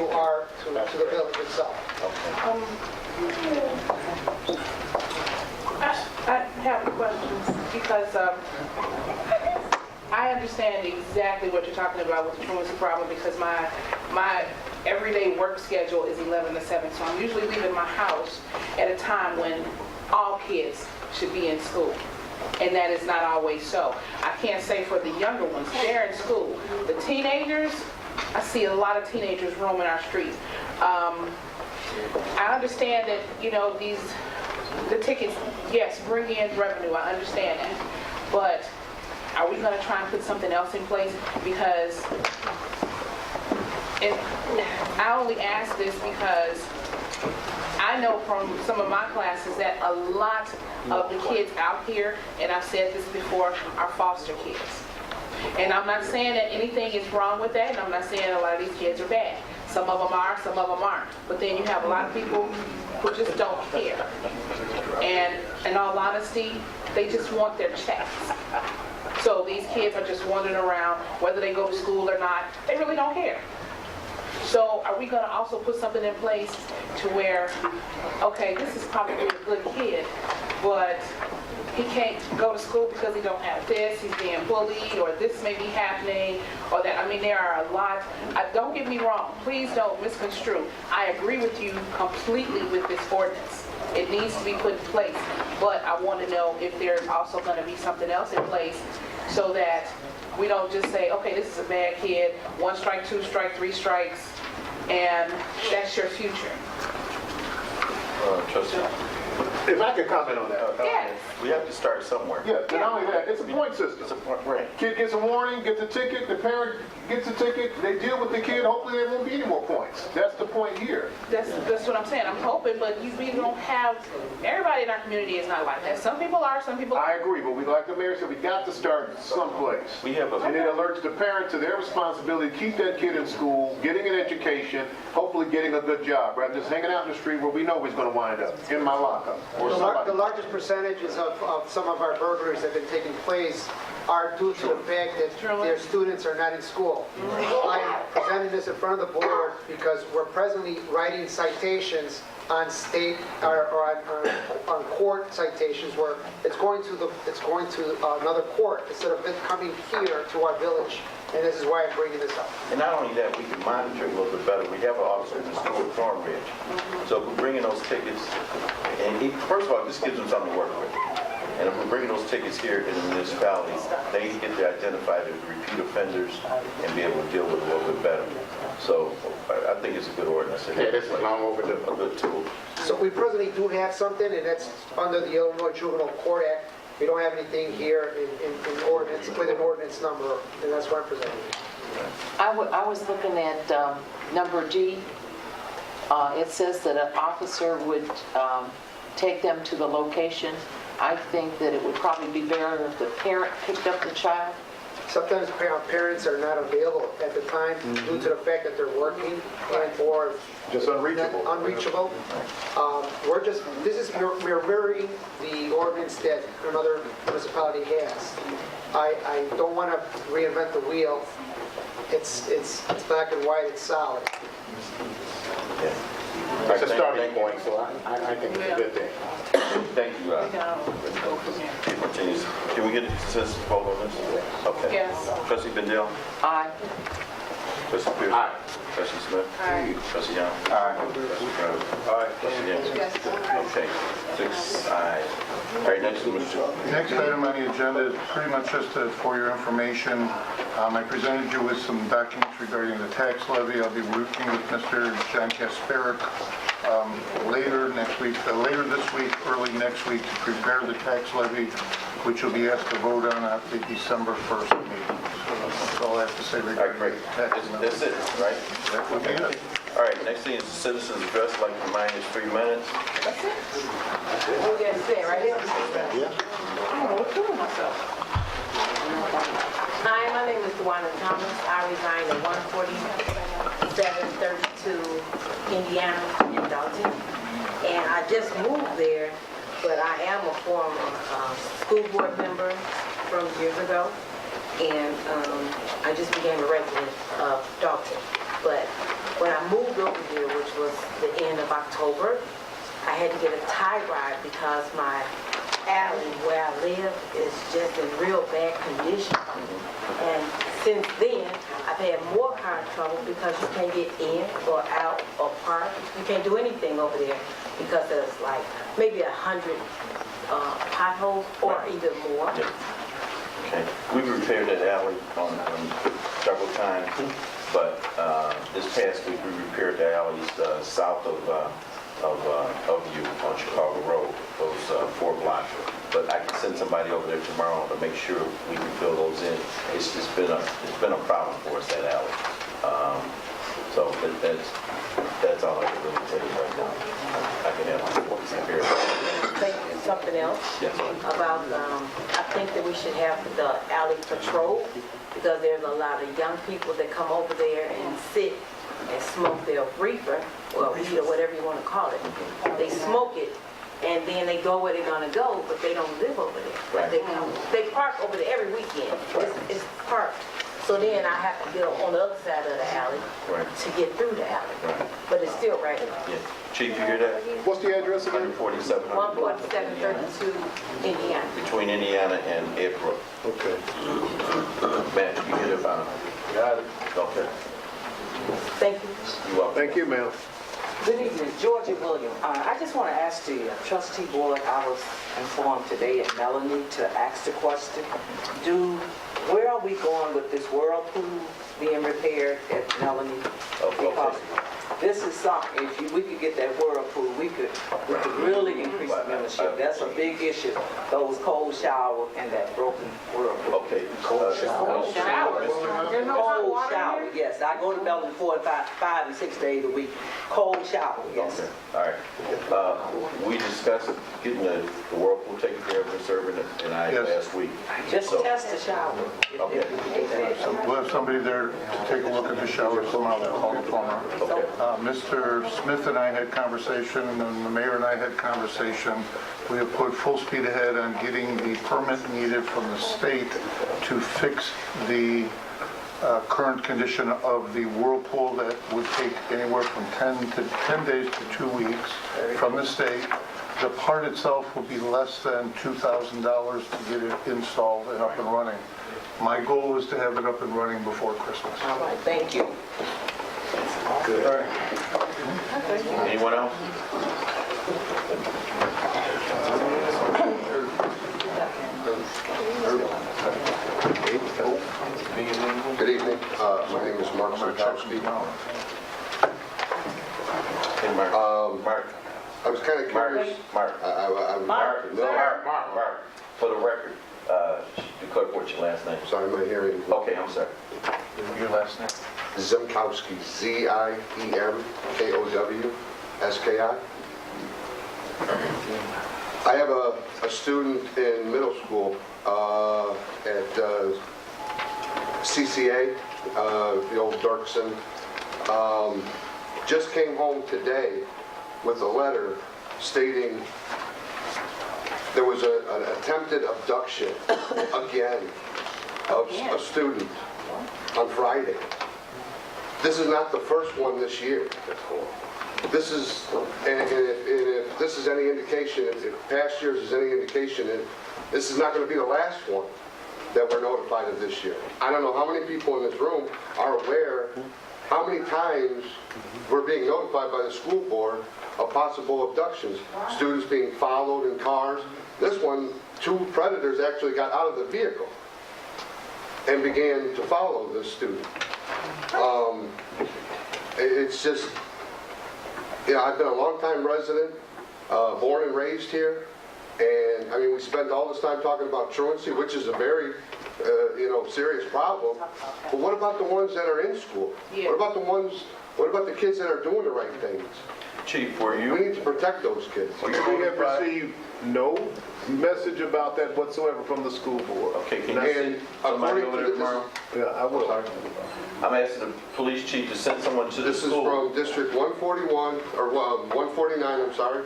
to the village itself. I have questions because I understand exactly what you're talking about with the truancy problem because my everyday work schedule is 11 to 7, so I'm usually leaving my house at a time when all kids should be in school. And that is not always so. I can't say for the younger ones, they're in school. The teenagers, I see a lot of teenagers roaming our streets. I understand that, you know, the tickets, yes, bring in revenue, I understand that. But are we going to try and put something else in place? Because I only ask this because I know from some of my classes that a lot of the kids out here, and I've said this before, are foster kids. And I'm not saying that anything is wrong with that, and I'm not saying a lot of these kids are bad. Some of them are, some of them aren't. But then you have a lot of people who just don't care. And in all honesty, they just want their checks. So these kids are just wandering around, whether they go to school or not, they really don't care. So are we going to also put something in place to where, okay, this is probably a good kid, but he can't go to school because he don't have this, he's being bullied, or this may be happening, or that, I mean, there are a lot. Don't get me wrong, please don't misconstrue. I agree with you completely with this ordinance. It needs to be put in place, but I want to know if there's also going to be something else in place so that we don't just say, okay, this is a bad kid, 1 strike, 2 strike, 3 strikes, and that's your future. Trustee. If I could comment on that. Yes. We have to start somewhere. Yeah, but not only that, it's a point system. It's a point, right. Kid gets a warning, gets a ticket, the parent gets a ticket, they deal with the kid, hopefully there won't be any more points. That's the point here. That's what I'm saying. I'm hoping, but we don't have, everybody in our community is not like that. Some people are, some people I aren't. agree, but we, like the mayor said, we got to start someplace. We have And a, it alerts the parent to their responsibility to keep that kid in school, getting an education, hopefully getting a good job, rather than just hanging out in the street where we know he's going to wind up, in my lockup. Or The somebody. largest percentages of some of our burglaries that have been taking place are due to the fact that their students are not in school. I am presenting this in front of the board because we're presently writing citations on state or on court citations where it's going to another court instead of it coming here to our village. And this is why I'm bringing this up. and not only that, we can monitor a little bit better. We have an officer in the school at Thornridge. So if we're bringing those tickets, and first of all, this gives them something to work with. And if we're bringing those tickets here in the municipality, they get to identify the repeat offenders and be able to deal with it a little bit better. So I think it's a good ordinance. Yeah, this is long overdue. A good tool. So we presently do have something, and that's under the Illinois Juvenile Court Act. We don't have anything here in ordinance, with an ordinance number, and that's what I'm presenting. I was looking at number G. It says that an officer would take them to the location. I think that it would probably be better if the parent picked up the child. Sometimes parents are not available at the time due to the fact that they're working and or Just unreachable. unreachable. We're mirroring the ordinance that another municipality has. I don't want to reinvent the wheel. It's black and white, it's solid. Yeah. It's a starting point, so I think it's a good thing. Thank you. We can go from there. Can we get a consensus vote on this? Okay. Yes. Trustee Bendel? Aye. Trustee Pierce? Aye. Trustee Smith? Aye. Trustee Young? Aye. Trustee Brown? Aye. Trustee Yancey? Yes. Okay. 6 ayes. All right, next one, Mr. Next item on the agenda is pretty much just for your information. I presented you with some documents regarding the tax levy. I'll be working with Mr. John Kasparic later this week, early next week, to prepare the tax levy, which will be asked to vote on at the December 1st meeting. So that's all I have to say All right, regarding great. tax levy. That's it, right? That would be it. All right, next thing is the citizens' address. I'd like to remind you, it's 3 minutes. Oh, yes, there, right here. Yeah. I don't know what to do with myself. Hi, my name is Dwana Thomas. I reside at 14732 Indiana in Dolton. And I just moved there, but I am a former school board member from years ago. And I just became a resident of Dolton. But When I moved over here, which was the end of October, I had to get a tie ride because my alley where I live is just in real bad condition. And since then, I've had more car trouble because you can't get in or out or park. You can't do anything over there because there's like maybe 100 potholes or even more. Okay, we repaired that alley on several times, but this past week we repaired the alleys south of you on Chicago Road, those 4 blocks. But I can send somebody over there tomorrow to make sure we can fill those in. It's just been a problem for us, that alley. So that's all I can really tell you right now. I can have Think something else Yes. about, I think that we should have the alley patrol because there's a lot of young people that come over there and sit and smoke their reefer, or weed, or whatever you want to call it. They smoke it, and then they go where they're gonna go, but they don't live over there. Right. They park over there every weekend. It's parked. So then I have to get on the other side of the alley Right. to get through the alley. Right. But it's still right. Yeah. Chief, you hear that? What's the address again? 147. 14732 Indiana. Between Indiana and Edgebrook. Okay. Matt, you hear that, Bob? Got it. Okay. Thank you. You welcome. Thank you, ma'am. Good evening, Georgia William. I just want to ask the trustee board, I was informed today at Melanie to ask the question, where are we going with this whirlpool being repaired at Melanie? Okay. Because this is something, if we could get that whirlpool, we could really increase the membership. That's a big issue, those cold shower and that broken whirlpool. Okay. Cold shower. There's no hot Cold water shower, here? yes. I go to Melanie 4 and 5 and 6 days a week. Cold shower, yes. Okay, all right. We discussed getting the whirlpool taken care of and serving it, and Yes. last week. Just So- test the shower. Okay. So we'll have somebody there to take a look at the shower tomorrow. We'll call the plumber. Okay. Mr. Smith and I had conversation, and then the mayor and I had conversation. We have put full speed ahead on getting the permit needed from the state to fix the current condition of the whirlpool that would take anywhere from 10 days to 2 weeks from the state. The part itself will be less than $2,000 to get it installed and up and running. My goal is to have it up and running before Christmas. All right, thank you. Good. Anyone else? Good evening. My name is Mark Sarkowski. Hey, Mark. Mark. I was kind of curious. Mark. Mark. Mark. For the record, declare what your last name. Sorry, my hearing. Okay, I'm sorry. Your last name? Zemkowski, Ziemkowski. I have a student in middle school at CCA, the old Dirksen. Just came home today with a letter stating there was an attempted abduction again of a student on Friday. This is not the first one this year. This is, and if this is any indication, if past years is any indication, this is not going to be the last one that we're notified of this year. I don't know how many people in this room are aware how many times we're being notified by the school board of possible abductions, students being followed in cars. This one, 2 predators actually got out of the vehicle and began to follow this student. It's just, I've been a long-time resident, born and raised here, and I mean, we spent all this time talking about truancy, which is a very, serious problem. But what about the ones that are in school? Yeah. What about the kids that are doing the right things? Chief, were We you? need to protect those kids. We have received no message about that whatsoever from the school board. Okay, can you And send somebody according over to there this, tomorrow? Yeah, I will. I'm asking the police chief to send someone to the this is school. from District 141, or 149, I'm sorry,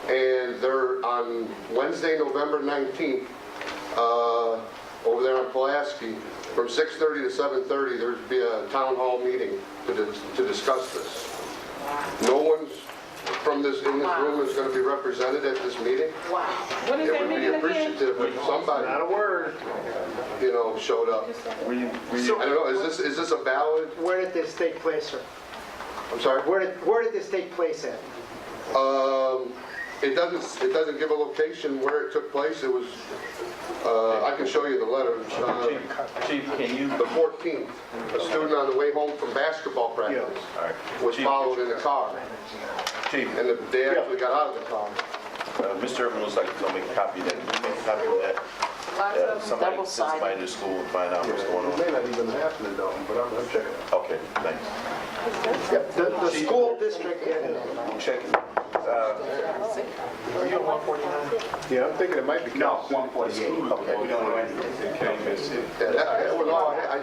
and they're on Wednesday, November 19th, over there on Pulaski. from 6:30 to 7:30, there'd be a town hall meeting to discuss this. No one's in this room is going to be represented at this meeting. Wow. When is It that would be meeting again? appreciative if somebody, Not a word. showed up. I don't know, is this a valid, Where did this take place, sir? I'm sorry? Where did this take place at? It doesn't give a location where it took place. It was, I can show you the letter. Chief, can you? The 14th, a student on the way home from basketball practice All right. was Chief, followed in a car, Chief, and they actually got out of the car. Mr. Irvin looks like he's gonna make a copy of that. Can you make a copy of that? Somebody, Double send somebody to school and find out what's going It on. may not even happen in Dolton, but I'm checking it. Okay, thanks. The school district, Check it. Are you at 149? Yeah, I'm thinking it might be. No, 148. Okay. We don't know anything. Yeah, that was all, I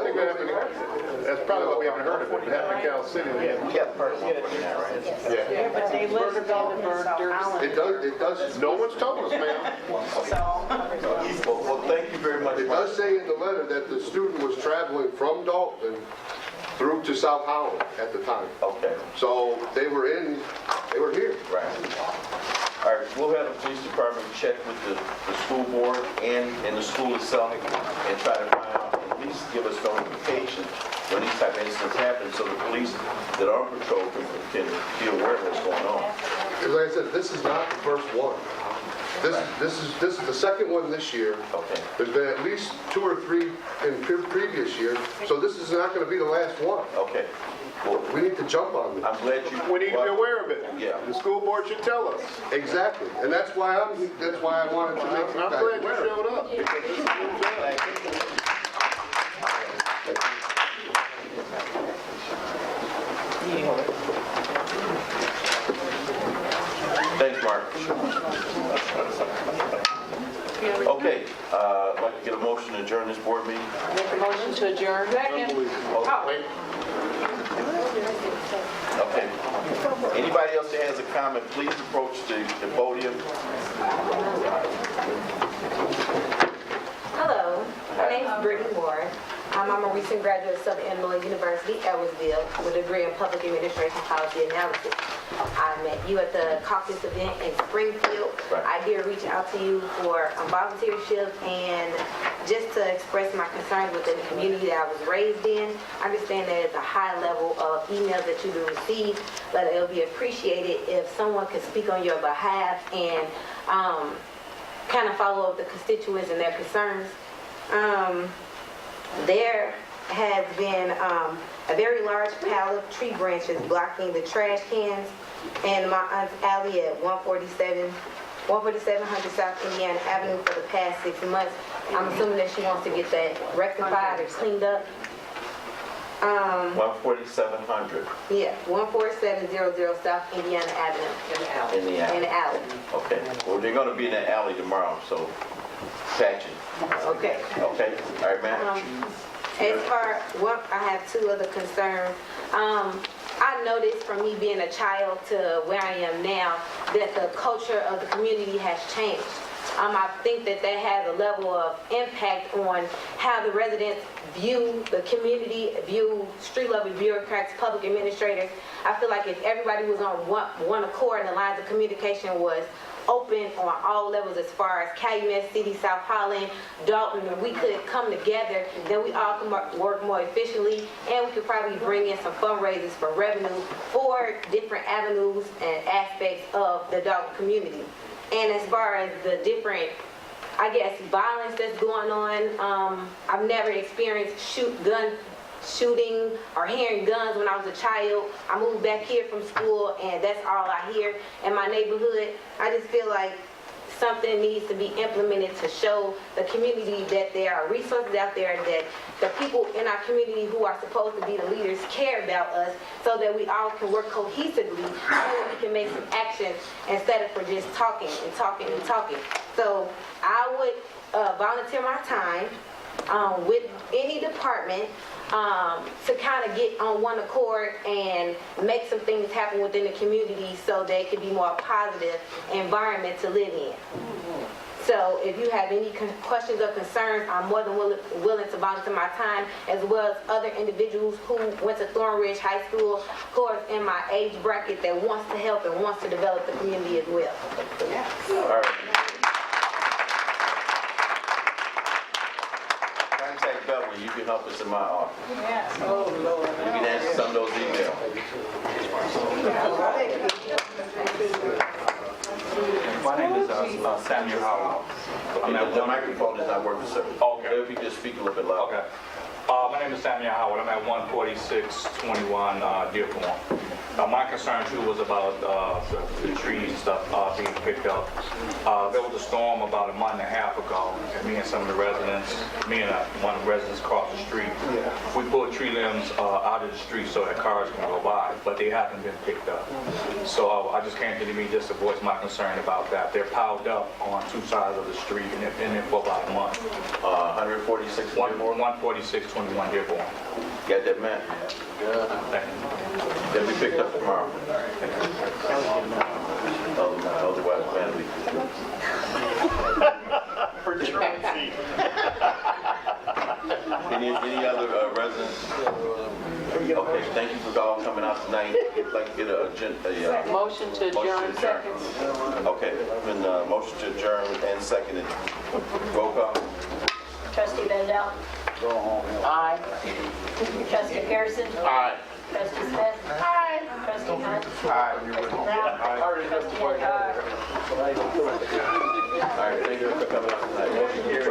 think that happened, that's probably what we haven't heard of it. It happened in Cal City. We got part of 149, right? Yeah. But they live in the It does, No one's told us, ma'am. Well, thank you very much. it does say in the letter that the student was traveling from Dalton through to South Holland at the time. Okay, So they were here. right. All right, we'll have the police department check with the school board and the school itself and try to find out, at least give us notification when these type of incidents happen so the police that are on patrol can be aware of what's going on. Because like I said, this is not the first one. This is the second one this year. Okay. There's been at least 2 or 3 in previous years, so this is not going to be the last one. Okay. Well, We need to jump on this. I'm glad you... We need to be aware of it. Yeah. The school board should tell us. Exactly, and that's why I wanted to make And you I'm guys glad you aware. showed up, because this is your job. Thanks, Mark. Okay, I'd like to get a motion to adjourn this board meeting. Make a motion to adjourn. Second. Okay. Anybody else that has a comment, please approach the podium. Hello, my name is Brittany Moore. I'm a recent graduate of Southern Illinois University, Edwardsville, with a degree in Public Administration Policy Analysis. I met you at the caucus event in Springfield. Right. I did reach out to you for volunteership and just to express my concerns within the community that I was raised in. I understand that it's a high level of emails that you do receive, but it'll be appreciated if someone could speak on your behalf and kind of follow up the constituents and their concerns. There has been a very large pile of tree branches blocking the trash cans in my aunt's alley at 14700 South Indiana Avenue for the past 6 months. I'm assuming that she wants to get that rectified or cleaned up. 14700 Yeah, 14700 South Indiana Avenue. in the alley. In the alley. Okay. Well, they're going to be in the alley tomorrow, so patch it. Okay. Okay? All right, ma'am? As far, I have 2 other concerns. I noticed from me being a child to where I am now that the culture of the community has changed. I think that has a level of impact on how the residents view the community, view street-level bureaucrats, public administrators. I feel like if everybody was on one accord and the lines of communication was open on all levels as far as Calumet City, South Holland, Dolton, and we could come together, then we all can work more efficiently, and we could probably bring in some fundraisers for revenue for different avenues and aspects of the Dolton community. And as far as the different, I guess, violence that's going on, I've never experienced shooting or hearing guns when I was a child. I moved back here from school and that's all I hear in my neighborhood. I just feel like something needs to be implemented to show the community that there are resources out there, that the people in our community who are supposed to be the leaders care about us, so that we all can work cohesively so that we can make some actions instead of for just talking and talking and talking. So I would volunteer my time with any department to kind of get on one accord and make some things happen within the community so that it can be more positive environment to live in. So if you have any questions or concerns, I'm more than willing to volunteer my time, as well as other individuals who went to Thornridge High School, who are in my age bracket that wants to help and wants to develop the community as well. All right. Contact Beverly, you can help us in my office. Yes. Oh, Lord. You can answer some of those emails. My name is Samuel Howard. The microphone is not working, sir. Okay. If you just speak a little bit louder. Okay. My name is Samuel Howard. I'm at 14621 Dearborn. My concern too was about the trees and stuff being picked up. There was a storm about a month and a half ago, and me and some of the residents, one of the residents across the street, we pulled tree limbs out of the street so that cars can go by, but they haven't been picked up. So I just came to the meeting just to voice my concern about that. They're piled up on two sides of the street, and they've been there for about a month. 146 Dearborn? 14621 Dearborn. Got that, man? Thank you. They'll be picked up tomorrow. Otherwise, family. Any other residents? Okay, thank you for all coming out tonight. I'd like to get a Motion to adjourn. Okay, been motion to adjourn and seconded. Roll call. Trustee Bendel. Aye. Trustee Pearson. Aye. Trustee Smith. Aye. Trustee Hunt. Trustee Brown. Trustee Hadar. All right, thank you for coming out tonight. Motion carried.